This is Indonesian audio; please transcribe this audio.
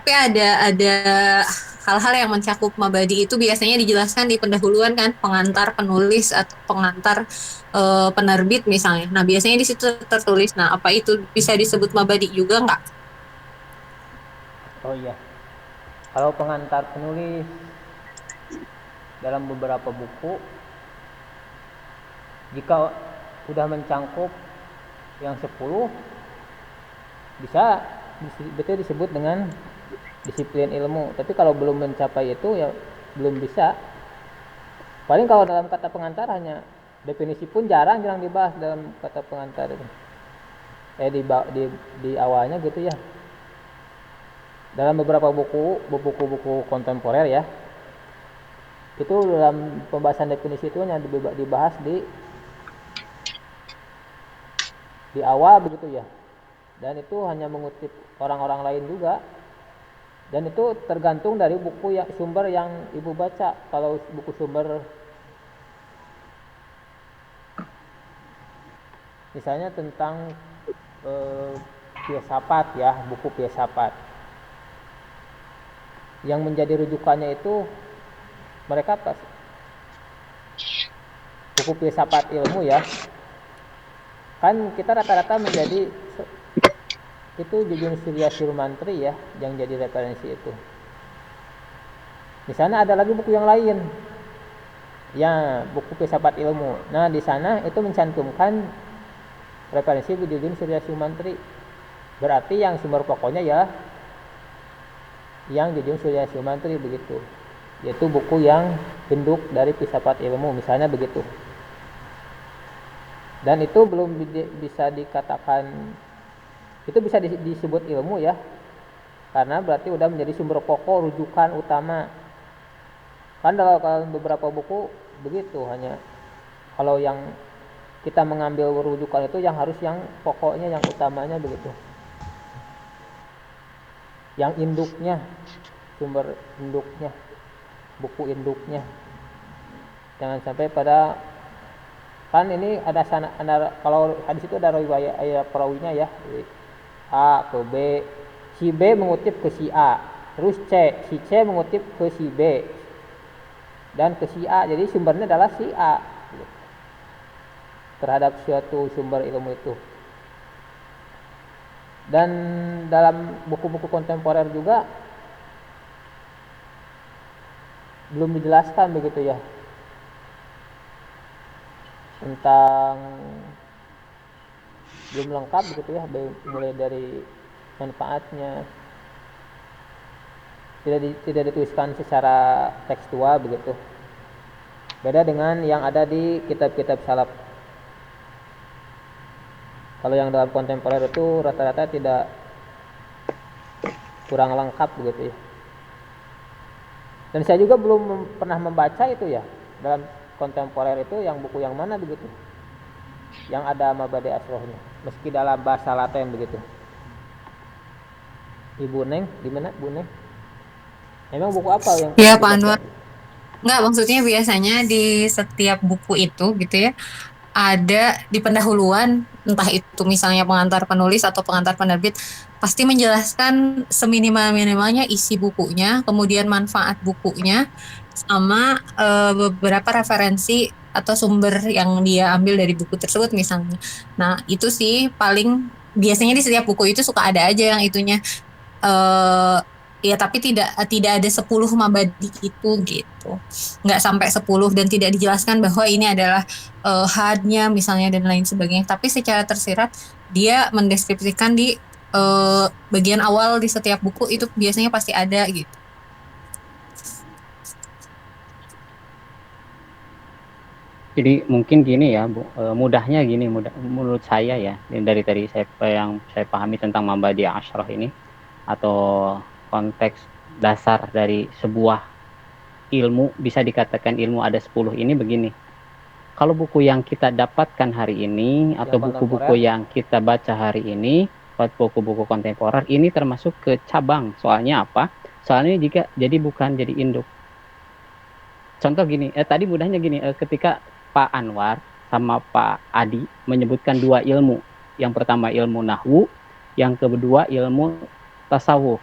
Tapi ada hal-hal yang mencakup mabadi itu biasanya dijelaskan di pendahuluan kan, pengantar penulis atau pengantar penerbit misalnya. Nah, biasanya di situ tertulis. Nah, apa itu bisa disebut mabadi juga nggak? Oh iya, kalau pengantar penulis dalam beberapa buku, jika sudah mencangkup yang 10, bisa betul disebut dengan disiplin ilmu. Tapi kalau belum mencapai itu ya belum bisa. Paling kalau dalam kata pengantar hanya definisi pun jarang-jarang dibahas dalam kata pengantar itu. Di awalnya gitu ya. Dalam beberapa buku-buku kontemporer ya, itu dalam pembahasan definisi itu hanya dibahas di awal begitu ya. Dan itu hanya mengutip orang-orang lain juga. Dan itu tergantung dari buku yang sumber yang ibu baca. Kalau buku sumber misalnya tentang eh, filsafat ya, buku filsafat, yang menjadi rujukannya itu mereka pas buku filsafat ilmu ya, kan kita rata-rata menjadi itu Jujun Surya Sirumantri ya yang jadi referensi itu. Di sana ada lagi buku yang lain, ya buku filsafat ilmu. Nah di sana itu mencantumkan referensi Jujun Surya Sirumantri. Berarti yang sumber pokoknya ya yang Jujun Surya Sirumantri begitu. Yaitu buku yang induk dari filsafat ilmu misalnya begitu. Dan itu belum bisa dikatakan itu bisa disebut ilmu ya, karena berarti udah menjadi sumber pokok rujukan utama. Kan kalau beberapa buku begitu, hanya kalau yang kita mengambil rujukan itu yang harus yang pokoknya yang utamanya begitu, yang induknya, sumber induknya, buku induknya. Jangan sampai pada kan ini ada kalau hadis itu ada riwayat perawinya ya, A ke B, si B mengutip ke si A, terus si C mengutip ke si B dan ke si A, jadi sumbernya adalah si A terhadap suatu sumber ilmu itu. Dan dalam buku-buku kontemporer juga belum dijelaskan begitu ya tentang, belum lengkap begitu ya, mulai dari manfaatnya tidak dituliskan secara tekstual begitu. Beda dengan yang ada di kitab-kitab salaf. Kalau yang dalam kontemporer itu rata-rata tidak, kurang lengkap begitu ya. Dan saya juga belum pernah membaca itu ya dalam kontemporer itu yang buku yang mana begitu, yang ada mabade asrohnya, meski dalam bahasa Latin begitu. Ibu Neng, di mana Bu Neng? Emang buku apa yang pernah Ya, Pak dibaca? Anwar. Nggak, maksudnya biasanya di setiap buku itu gitu ya, ada di pendahuluan, entah itu misalnya pengantar penulis atau pengantar penerbit, pasti menjelaskan seminimal-minimalnya isi bukunya, kemudian manfaat bukunya, sama beberapa referensi atau sumber yang dia ambil dari buku tersebut misalnya. Nah, itu sih paling biasanya di setiap buku itu suka ada aja yang itunya. eh Ya, tapi tidak tidak ada 10 mabadi itu gitu. Nggak sampai 10 dan tidak dijelaskan bahwa ini adalah hadnya misalnya dan lain sebagainya. Tapi secara tersirat dia mendeskripsikan di bagian awal di setiap buku itu biasanya pasti ada gitu. Jadi mungkin gini ya, Bu, mudahnya gini, menurut saya ya, dari tadi yang saya pahami tentang Mabadi Ashraf ini, atau konteks dasar dari sebuah ilmu, bisa dikatakan ilmu ada 10 ini begini. Kalau buku yang kita dapatkan hari ini, atau buku-buku yang kita baca hari ini, buku-buku kontemporer, ini termasuk ke cabang. Soalnya apa? Soalnya jadi bukan jadi induk. Contoh gini, tadi mudahnya gini, ketika Pak Anwar sama Pak Adi menyebutkan dua ilmu. Yang pertama ilmu nahwu, yang kedua ilmu tasawuf.